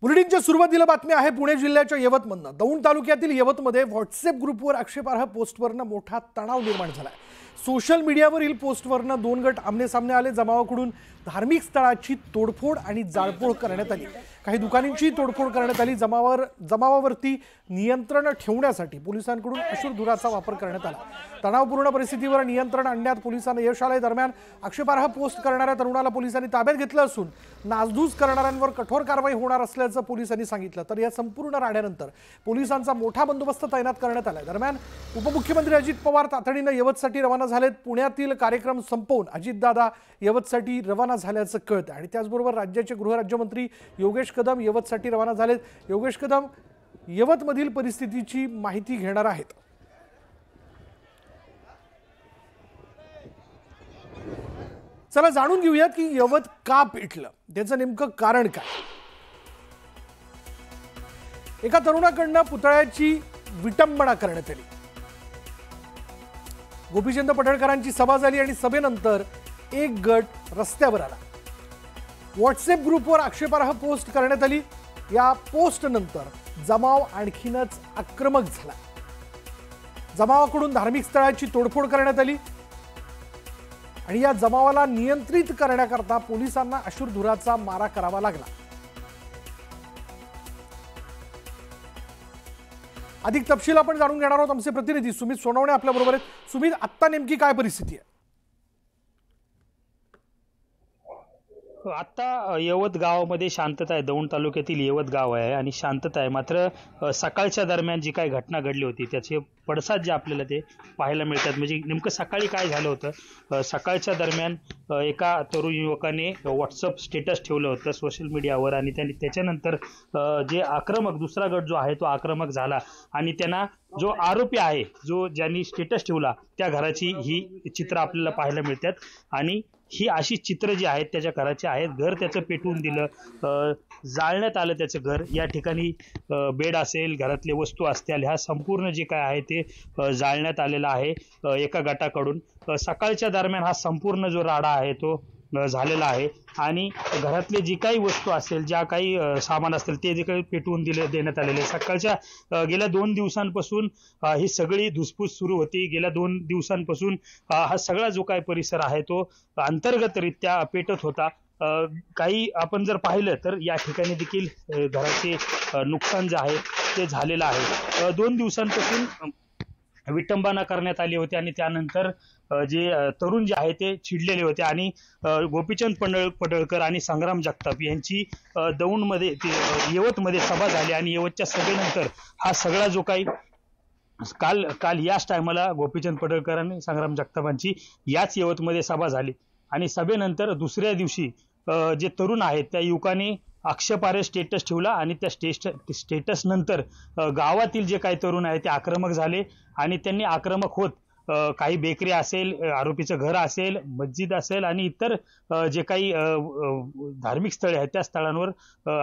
बुलेटिनच्या सुरुवातीला बातमी आहे पुणे जिल्ह्याच्या यवतमधनं। दौंड तालुक्यातील यवतमध्ये व्हॉट्सअप ग्रुपवर आक्षेपार्ह पोस्टवरनं मोठा तणाव निर्माण झालाय। सोशल मीडियावरील पोस्टवरनं दोन गट आमने-सामने आले। जमावाकडून धार्मिक स्थळाची तोडफोड आणि जाळपोळ करण्यात आली। काही दुकानांची तोडफोड करण्यात आली। जमावावरती नियंत्रण ठेवण्यासाठी पोलिसांकडून अश्रुधुराचा वापर करण्यात आला। तणावपूर्ण परिस्थितीवर नियंत्रण आणण्यात पोलिसांना यश आले। दरम्यान आक्षेपार्ह पोस्ट करणाऱ्या तरुणाला पोलिसांनी ताब्यात घेतलं असून नासधूस करणाऱ्यांवर कठोर कारवाई होणार असल्याचं पोलिसांनी सांगितलं। तर या संपूर्ण राड्यानंतर पोलिसांचा मोठा बंदोबस्त तैनात करण्यात आला। दरम्यान उपमुख्यमंत्री अजित पवार तातडीने यवतसाठी रवाना झालेत। पुण्यातील कार्यक्रम संपवून अजितदादा यवतसाठी रवाना झाल्याचं कळतं आणि त्याचबरोबर राज्याचे गृहराज्यमंत्री योगेश कदम यवतसाठी रवाना झालेत। योगेश कदम यवतमधील परिस्थितीची माहिती घेणार आहेत। चला जाणून घेऊयात की यवत का पेटलं, त्याचं नेमकं कारण काय। एका तरुणाकडनं पुतळ्याची विटंबना करण्यात आली। गोपीचंद पडळकरांची सभा झाली आणि सभेनंतर एक गट रस्त्यावर आला। व्हॉट्सअप ग्रुपवर आक्षेपार्ह पोस्ट करण्यात आली। या पोस्ट नंतर जमाव आणखीनच आक्रमक झाला। जमावाकडून धार्मिक स्थळाची तोडफोड करण्यात आली आणि या जमावाला नियंत्रित करण्याकरता पोलिसांना अश्रुधुराचा मारा करावा लागला। अधिक तपशील आपण जाणून घेणार आहोत। आमचे प्रतिनिधी सुमित सोनवणे आपल्या बरोबर आहेत। सुमित, आता नेमकी काय परिस्थिती आहे? आता यवत गावामध्ये शांतता आहे। दौंड तालुक्यातील यवत गाव आहे आणि शांतता आहे। मात्र सकाळच्या दरम्यान जी काही घटना घडली होती त्याचे पडसाद जे आपल्याला ते पाहायला मिळतात। म्हणजे नेमकं सकाळी काय झालं होतं, सकाळच्या दरम्यान एका तरुण युवकाने व्हॉट्सअप स्टेटस ठेवलं होतं सोशल मीडियावर आणि त्याच्यानंतर जे आक्रमक दुसरा गट जो आहे तो आक्रमक झाला आणि त्यांना जो आरोपी आहे ज्यांनी स्टेटस ठेवला त्या घराची ही चित्र आपल्याला पाहायला मिळतात आणि ही अशी चित्र जी आहेत त्याच्या घराची आहेत। घर त्याचं पेटवून दिलं, जाळण्यात आलं त्याचं घर। या ठिकाणी बेड असेल, घरातले वस्तू असतील, ह्या संपूर्ण जे काय आहे ते जाळण्यात आलेलं आहे एका गटाकडून। सकाळच्या दरम्यान हा संपूर्ण जो राडा आहे तो झालेला आहे आणि घरातले जी काही वस्तू असेल, ज्या काही सामान असतील ते जे काही पेटवून देण्यात आलेले। सकाळच्या गेल्या 2 दिवसांपासून ही सगळी धुसफूस सुरू होती। गेल्या 2 दिवसांपासून हा सगळा जो काही परिसर आहे तो अंतर्गतरित्या पेटत होता। काही आपण जर पाहिलं तर या ठिकाणी देखील घराचे नुकसान जे आहे ते झालेलं आहे। 2 दिवसांपासून विटंबना करण्यात आली होती आणि त्यानंतर जे तरुण जे आहे ते चिडलेले होते आणि गोपीचंद पडळकर आणि संग्राम जगताप यांची दौंडमध्ये यवतमध्ये सभा झाली आणि यवतच्या सभेनंतर हा सगळा जो काही काल याच टायमाला गोपीचंद पडळकर आणि संग्राम जगतापांची याच यवतमध्ये सभा झाली आणि सभेनंतर दुसऱ्या दिवशी जे तरुण आहेत त्या युवकाने आक्षेपार्ह स्टेटस ठेवला आणि त्या स्टेटस नंतर गावातील जे काही तरुण आहेत ते आक्रमक झाले आणि त्यांनी आक्रमक होत काही बेकरी असेल, आरोपीचं घर असेल, मस्जिद असेल आणि इतर जे काही धार्मिक स्थळे आहेत त्या स्थळांवर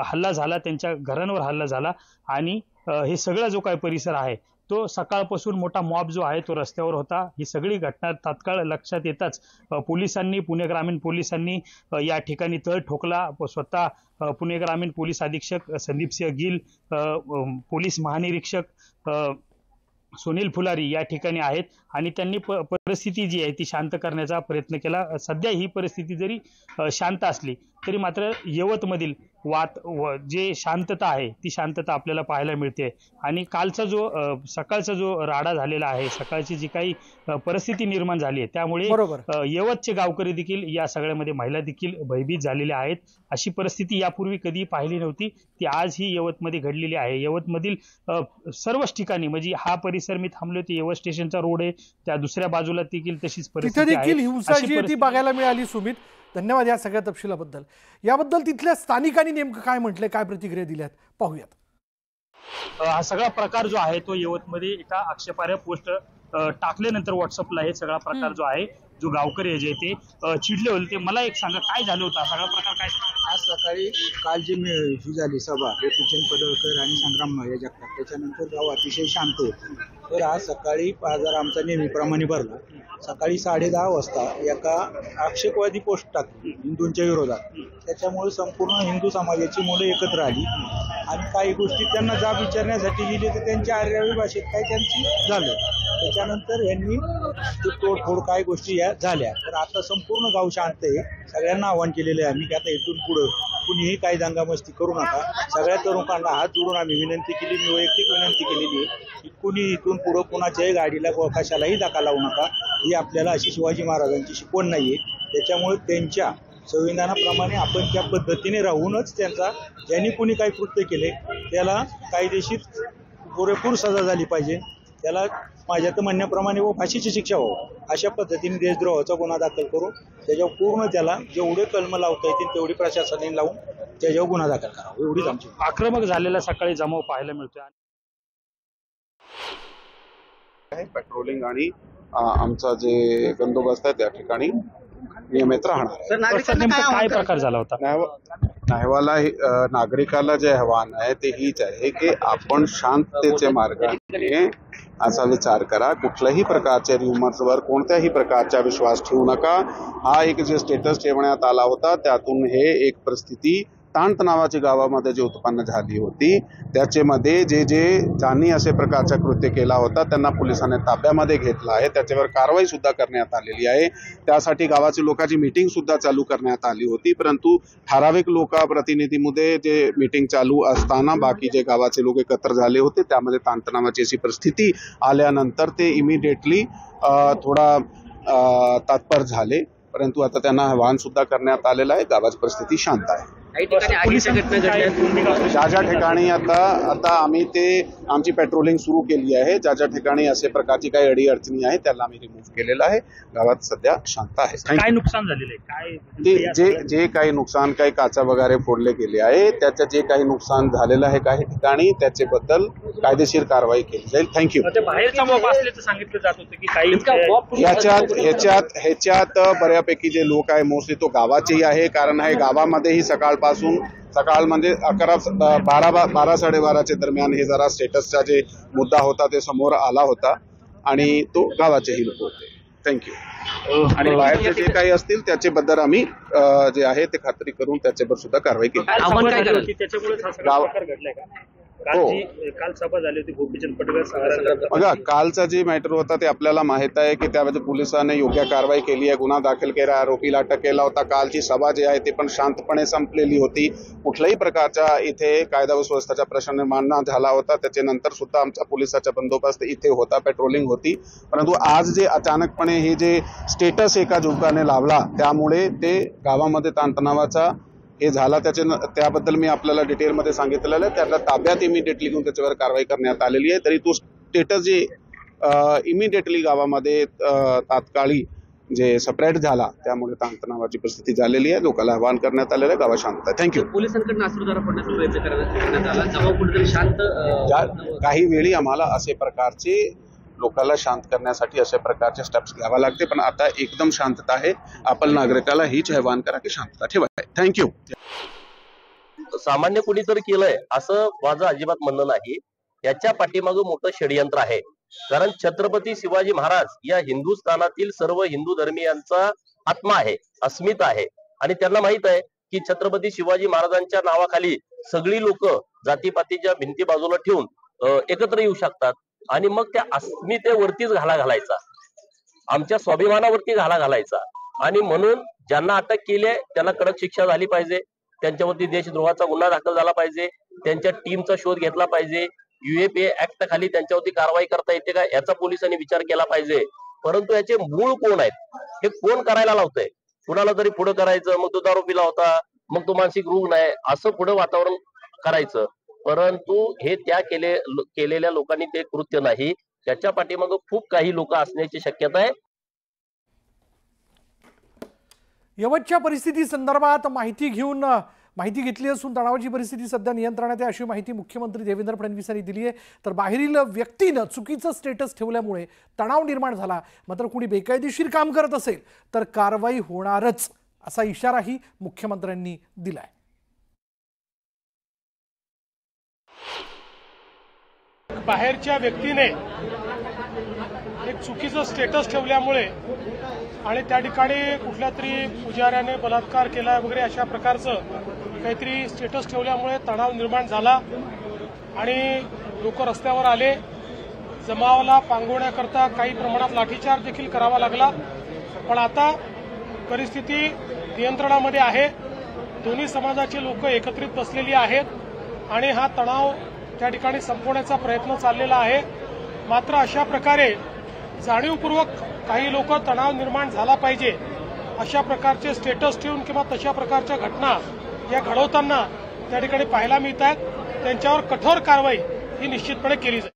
हल्ला झाला, त्यांच्या घरांवर हल्ला झाला आणि हे सगळा जो काही परिसर आहे तो सकाळपासून मोठा मॉब जो आहे तो रस्त्यावर होता। ही सगळी घटना तात्काळ लक्षात येताच पोलिसांनी, पुणे ग्रामीण पोलिसांनी या ठिकाणी तळ ठोकला। स्वतः पुणे ग्रामीण पोलीस अधीक्षक संदीप सिंह गिल, पोलीस महानिरीक्षक सुनील फुलारी या ठिकाणी आहेत आणि त्यांनी परिस्थिती जी आहे ती शांत करण्याचा प्रयत्न केला। सध्या ही परिस्थिती जरी शांत असली तरी मात्र यवतमधील जे शांतता आहे ती शांतता आपल्याला पाहायला मिळते आणि कालचा सकाळचा जो राडा झालेला आहे, सकाळची जी काही परिस्थिती निर्माण झाली आहे त्यामुळे यवतचे गावकरी देखील या सगळ्यामध्ये महिला देखील भयभीत झालेल्या आहेत। अशी परिस्थिती यापूर्वी कधी पाहिली नव्हती, ती आज ही यवतमध्ये घडलेली आहे। यवतमधील सर्वच ठिकाणी म्हणजे हा परिसर मी थांबलो ते यवत स्टेशनचा रोड आहे, त्या दुसऱ्या बाजूला देखील तशीच परिस्थिती आहे। हिंसा जी ती बघायला मिळाली। सुमित, धन्यवाद या सगळ्या तपशिलाबद्दल। याबद्दल तिथल्या स्थानिकांनी नेमकं काय म्हटलंय, काय प्रतिक्रिया दिल्यात पाहूयात। हा सगळा प्रकार जो आहे तो यवतमध्ये एका आक्षेपार्ह पोस्ट टाकल्यानंतर व्हॉट्सअपला हे सगळा प्रकार जो आहे जो गावकरी जे ते चिडले होते। मला एक सांगा काय झालं होतं, सगळा प्रकार काय? आज सकाळी काल जी ही झाली सभा गोपीचंद पडळकर आणि संग्राम जगताप, त्याच्यानंतर गाव अतिशय शांत होतं। तर आज सकाळी बाजार आमचा नेहमीप्रमाणे भरला। सकाळी 10:30 वाजता एका आक्षेपवादी पोस्ट टाकली हिंदूंच्या विरोधात। त्याच्यामुळे संपूर्ण हिंदू समाजाची मुलं एकत्र आली आणि काही गोष्टी त्यांना जाब विचारण्यासाठी गेले तर त्यांच्या आर्यावी भाषेत काही त्यांची झालं. त्याच्यानंतर यांनी तोडफोड काही गोष्टी या झाल्या. तर आता संपूर्ण गाव शांत आहे. सगळ्यांना आवाहन केलेलं आहे आम्ही की आता इथून पुढं कुणीही काही दंगामस्ती करू नका. सगळ्या तरुणांना हात जोडून आम्ही विनंती केली, मी वैयक्तिक विनंती केलेली आहे की कुणी इथून पुढं कुणाच्याही गाडीला कशालाही धक्का लावू नका. ही आपल्याला अशी शिवाजी महाराजांची शिकवण नाहीये. त्याच्यामुळे त्यांच्या संविधानाप्रमाणे आपण त्या पद्धतीने राहूनच त्यांचा ज्यांनी कुणी काही कृत्य केले त्याला कायदेशीर पुरेपूर सजा झाली पाहिजे. त्याला माझ्या तर म्हणण्याप्रमाणे व फाशीची शिक्षा व्हावी अशा पद्धतीने देशद्रोहाचा गुन्हा दाखल करून त्याच्यावर पूर्ण त्याला जेवढे कलम लावता येतील तेवढी प्रशासनाने लावून त्याच्यावर गुन्हा दाखल करावा एवढीच आमची. आक्रमक झालेला सकाळी जमाव पाहायला मिळतोय. पेट्रोलिंग आणि आमचा जे बंदोबस्त आहे त्या ठिकाणी नियमित राहणार. काय प्रकार झाला होता? न्यायवाला नागरिकाला जे आव्हान आहे ते हीच आहे की आपण शांततेचे मार्गाने असा विचार करा. कुठल्याही प्रकारच्या र्युमर्सवर कोणत्याही प्रकारचा विश्वास ठेवू नका. हा एक जे स्टेटस ठेवण्यात आला होता त्यातून हे एक परिस्थिती ताणतणावाची गावामध्ये जी उत्पन्न झाली होती त्याच्यामध्ये ज्यांनी असे प्रकारचा कृत्य केला होता त्यांना पोलिसांनी ताब्यामध्ये घेतलं आहे. त्याच्यावर कारवाई सुद्धा करण्यात आलेली आहे. त्यासाठी गावाच्या लोकांची मीटिंग सुद्धा चालू करण्यात आली होती. परंतु ठराविक लोकप्रतिनिधीमध्ये जे मीटिंग चालू असताना बाकी जे गावाचे लोक एकत्र झाले होते त्यामध्ये ताणतणावाची अशी परिस्थिती आल्यानंतर ते इमिडिएटली थोडा तात्पर झाले. परंतु आता त्यांना आवाहन सुद्धा करण्यात आलेलं आहे. गावाची परिस्थिती शांत आहे. ज्या ज्या ठिकाणी आता आम्ही आमची पेट्रोलिंग सुरू केली आहे. ज्या ज्या ठिकाणी असे प्रकारची काही अडीअडचणी आहे त्याला आम्ही रिमूव्ह केलेलं आहे. गावात सध्या शांत आहे. काय नुकसान झालेलं आहे? जे काही नुकसान काही काचा वगैरे फोडले गेले आहे त्याचं जे काही नुकसान झालेलं आहे काही ठिकाणी त्याच्याबद्दल कायदेशीर कारवाई केली जाईल. थँक्यू. बाहेरचा मॉब असल्याचं सांगितलं जात होतं की काही ह्याच्यात बऱ्यापैकी जे लोक आहे मोस्टली तो गावाचेही आहे. कारण हे गावामध्येही सकाळ म्हणजे 12 साडेबाराच्या दरम्यान हे जरा स्टेटसचा जे मुद्दा होता ते समोर आला होता आणि तो गावाचेही लोक होते. थँक्यू. आणि बाहेरचे जे काही असतील त्याच्याबद्दल आम्ही जे आहे ते खात्री करून त्याच्यावर सुद्धा कारवाई केली. काल सभा झाली होती गोपीचंद पटवर्धन. बघा कालचा जे मॅटर होता ते आपल्याला माहित आहे की त्यामध्ये पोलिसांनी योग्य कारवाई केली आहे. गुन्हा दाखल केला, आरोपीला अटक केला होता. कालची सभा जी आहे ती पण शांतपणे संपलेली होती. कुठल्याही प्रकारच्या इथे कायदा व सुव्यवस्थेचा प्रश्न निर्माण झाला होता. त्याच्यानंतर सुद्धा आमचा पोलिसाचा बंदोबस्त इथे होता, पेट्रोलिंग होती. परंतु आज जे अचानकपणे हे जे स्टेटस एका युवकाने लावला त्यामुळे ते गावामध्ये ताणतणावाचा हे झाला. त्याबद्दल मी आपल्याला डिटेलमध्ये सांगितलेलं आहे. त्याला ताब्यात इमिडिएटली घेऊन त्याच्यावर कारवाई करण्यात आलेली आहे. तरी तो स्टेटस जे इमिडिएटली गावामध्ये तात्काळी जे सेपरेट झाला त्यामुळे ताणतणावाची परिस्थिती झालेली आहे. लोकांना आवाहन करण्यात आलेलं आहे. गावात शांत आहे. थँक्यू. पोलिसांकडून अश्रुधारा फोडण्याचा प्रयत्न करण्यात आला. जमाव कुठेतरी शांत काही वेळी आम्हाला असे प्रकारचे लोकांना शांत करण्यासाठी अशा प्रकारचे स्टेप्स घ्यावा लागते. पण आता एकदम शांतता आहे. आपण नागरिकाला हीच आवाहन करा की शांतता ठेवा. थँक्यू. सामान्य कुणी तर केलंय असं माझं अजिबात म्हणणं नाही. याच्या पाठीमागं मोठं षडयंत्र आहे. कारण छत्रपती शिवाजी महाराज या हिंदुस्थानातील सर्व हिंदू धर्मीयांचा आत्मा आहे, अस्मिता आहे. आणि त्यांना माहित आहे की छत्रपती शिवाजी महाराजांच्या नावाखाली सगळी लोक जातीपातीच्या भिंती बाजूला ठेवून एकत्र येऊ शकतात. आणि मग त्या अस्मितेवरतीच घाला घालायचा, आमच्या स्वाभिमानावरती घाला घालायचा. आणि म्हणून ज्यांना अटक केली आहे त्यांना कडक शिक्षा झाली पाहिजे. त्यांच्यावरती देशद्रोहाचा गुन्हा दाखल झाला पाहिजे. त्यांच्या टीमचा शोध घेतला पाहिजे. UAPA ऍक्ट खाली त्यांच्यावरती कारवाई करता येते का याचा पोलिसांनी विचार केला पाहिजे. परंतु याचे मूळ कोण आहेत, हे कोण करायला लावतंय? कुणाला तरी पुढे करायचं, मग तो दारू पिला होता, मग तो मानसिक रुग्ण आहे असं पुढे वातावरण करायचं. परंतु हे त्या केलेल्या लोकांनी ते कृत्य नाही. त्याच्या पाठीमागं खूप काही लोक असण्याची शक्यता आहे. यवतच्या परिस्थिती संदर्भात माहिती घेतली असून तणावाची परिस्थिती सध्या नियंत्रणात आहे अशी माहिती मुख्यमंत्री देवेंद्र फडणवीस यांनी दिली आहे. तर बाहेरील व्यक्तीनं चुकीचं स्टेटस ठेवल्यामुळे तणाव निर्माण झाला. मात्र कुणी बेकायदेशीर काम करत असेल तर कारवाई होणारच असा इशाराही मुख्यमंत्र्यांनी दिलाय. बाहेरच्या व्यक्तीने एक चुकीचं स्टेटस ठेवल्यामुळे आणि त्या ठिकाणी कुठल्या तरी पुजाऱ्याने बलात्कार केला वगैरे अशा प्रकारचं काहीतरी स्टेटस ठेवल्यामुळे तणाव निर्माण झाला आणि लोक रस्त्यावर आले. जमावाला पांगवण्याकरता काही प्रमाणात लाठीचार्ज देखील करावा लागला. पण आता परिस्थिती नियंत्रणामध्ये आहे. दोन्ही समाजाचे लोक एकत्रित बसलेली आहेत आणि हा तणाव त्या ठिकाणी संपवण्याचा प्रयत्न चाललेला आहे. मात्र अशा प्रकारे जाणीवपूर्वक काही लोक तणाव निर्माण झाला पाहिजे अशा प्रकारचे स्टेटस ठेवून किंवा तशा प्रकारच्या घटना या घडवताना त्या ठिकाणी पाहायला मिळत आहेत. त्यांच्यावर कठोर कारवाई ही निश्चितपणे केली जाईल.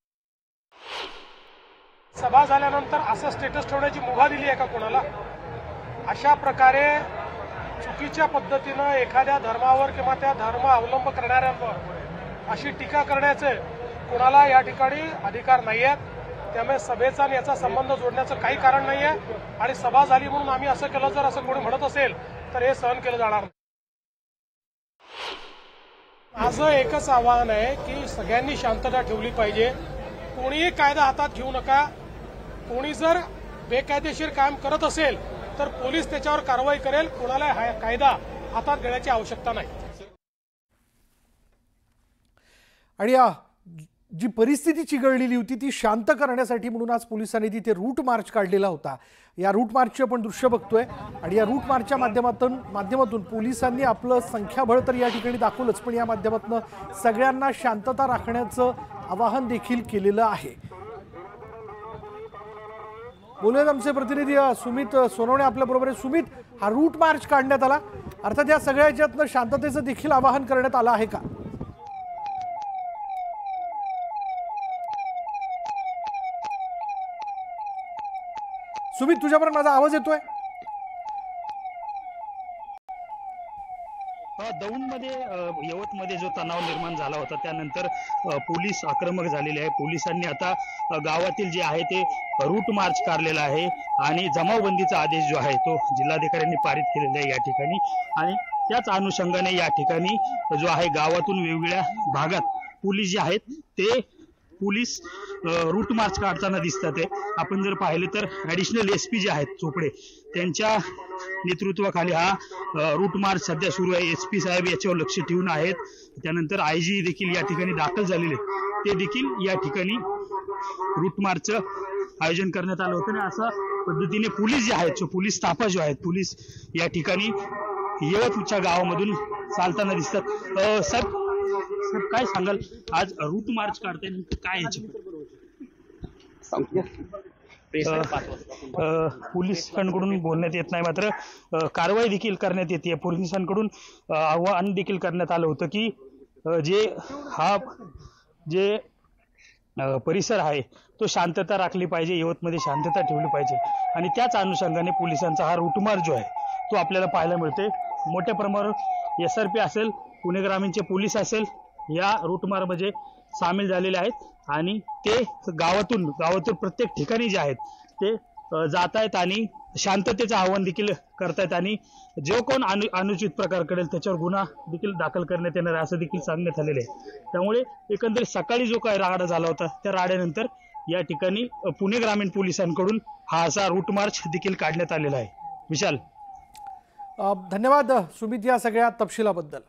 सभा झाल्यानंतर असं स्टेटस ठेवण्याची मुभा दिली आहे का कोणाला? अशा प्रकारे चुकीच्या पद्धतीनं एखाद्या धर्मावर किंवा त्या धर्म अवलंब करणाऱ्यांवर अशी टीका करण्याचे कोणाला या ठिकाणी अधिकार नाही आहेत. त्यामुळे सभेचा आणि याचा संबंध जोडण्याचं काही कारण नाही आहे. आणि सभा झाली म्हणून आम्ही असं केलं जर असं कोणी म्हणत असेल तर हे सहन केलं जाणार नाही. माझं एकच आवाहन आहे की सगळ्यांनी शांतता ठेवली पाहिजे. कोणीही कायदा हातात घेऊ नका. कोणी जर बेकायदेशीर काम करत असेल तर पोलीस त्याच्यावर कारवाई करेल. कोणाला हा कायदा हातात घेण्याची आवश्यकता नाही. आणि जी परिस्थिती चिघळलेली होती ती शांत करण्यासाठी म्हणून आज पोलिसांनी तिथे रूट मार्च काढलेला होता. या रूट मार्चचे आपण दृश्य बघतोय आणि या रूट मार्चच्या माध्यमातून पोलिसांनी आपलं संख्याबळ तर या ठिकाणी दाखवलंच, पण या माध्यमातून सगळ्यांना शांतता राखण्याचं आवाहन देखील केलेलं आहे. बोलूयात आमचे प्रतिनिधी सुमित सोनवणे आपल्याबरोबर आहे. सुमित, हा रूट मार्च काढण्यात आला, अर्थात या सगळ्या याच्यातनं शांततेचं देखील आवाहन करण्यात आलं आहे का? सुमित, तुझ्यापर्यंत माझा आवाज येतोय? दौंडमध्ये यवतमध्ये जो तणाव निर्माण झाला होता त्यानंतर पोलीस आक्रमक झालेले आहे. पोलिसांनी आता गावातील जे आहे ते रूट मार्च काढलेला आहे आणि जमावबंदीचा आदेश जो आहे तो जिल्हाधिकाऱ्यांनी पारित केलेला आहे या ठिकाणी. आणि त्याच अनुषंगाने या ठिकाणी जो आहे गावातून वेगवेगळ्या भागात पोलीस जे आहेत ते पोलीस रूट मार्च काढताना दिसतात. आपण जर पाहिलं तर ऍडिशनल एसपी जे आहेत चोपडे त्यांच्या नेतृत्वाखाली हा रूट मार्च सध्या सुरू आहे. एसपी साहेब याच्यावर लक्ष ठेवून आहेत. त्यानंतर आयजी देखील या ठिकाणी दाखल झालेले, ते देखील या ठिकाणी रूट मार्चचं आयोजन करण्यात आलं होतं. आणि अशा पद्धतीने पोलीस जे आहेत, पोलीस ताफा जो आहेत, पोलीस या ठिकाणी यवतच्या गावामधून चालताना दिसतात. साहेब काय सांगाल, आज रूट मार्च काढताय नेमकं काय याची? पोलिसांकडून बोलण्यात येत नाही, मात्र कारवाई देखील करण्यात येते. पोलिसांकडून आवाहन देखील करण्यात आलं होतं की जे परिसर आहे तो शांतता राखली पाहिजे, यवतमध्ये शांतता ठेवली पाहिजे. आणि त्याच अनुषंगाने पोलिसांचा हा रूट मार्च जो आहे तो आपल्याला पाहायला मिळते. मोठ्या प्रमाणावर SRP असेल, पुणे ग्रामीणचे पोलीस असेल या रूट मार्च मध्ये सामील झालेले आहेत. आणि ते गावातून प्रत्येक ठिकाणी जे आहेत ते जात आहेत आणि शांततेचं आवाहन देखील करतायत. आणि जो कोण अनुचित प्रकार करेल त्याच्यावर गुन्हा देखील दाखल करण्यात येणार आहे असं देखील सांगण्यात आलेलं आहे. त्यामुळे एकंदरीत सकाळी जो काही राडा झाला होता त्या राड्यानंतर या ठिकाणी पुणे ग्रामीण पोलिसांकडून हा असा रूट मार्च देखील काढण्यात आलेला आहे. विशाल, धन्यवाद सुमित या सगळ्या तपशिलाबद्दल.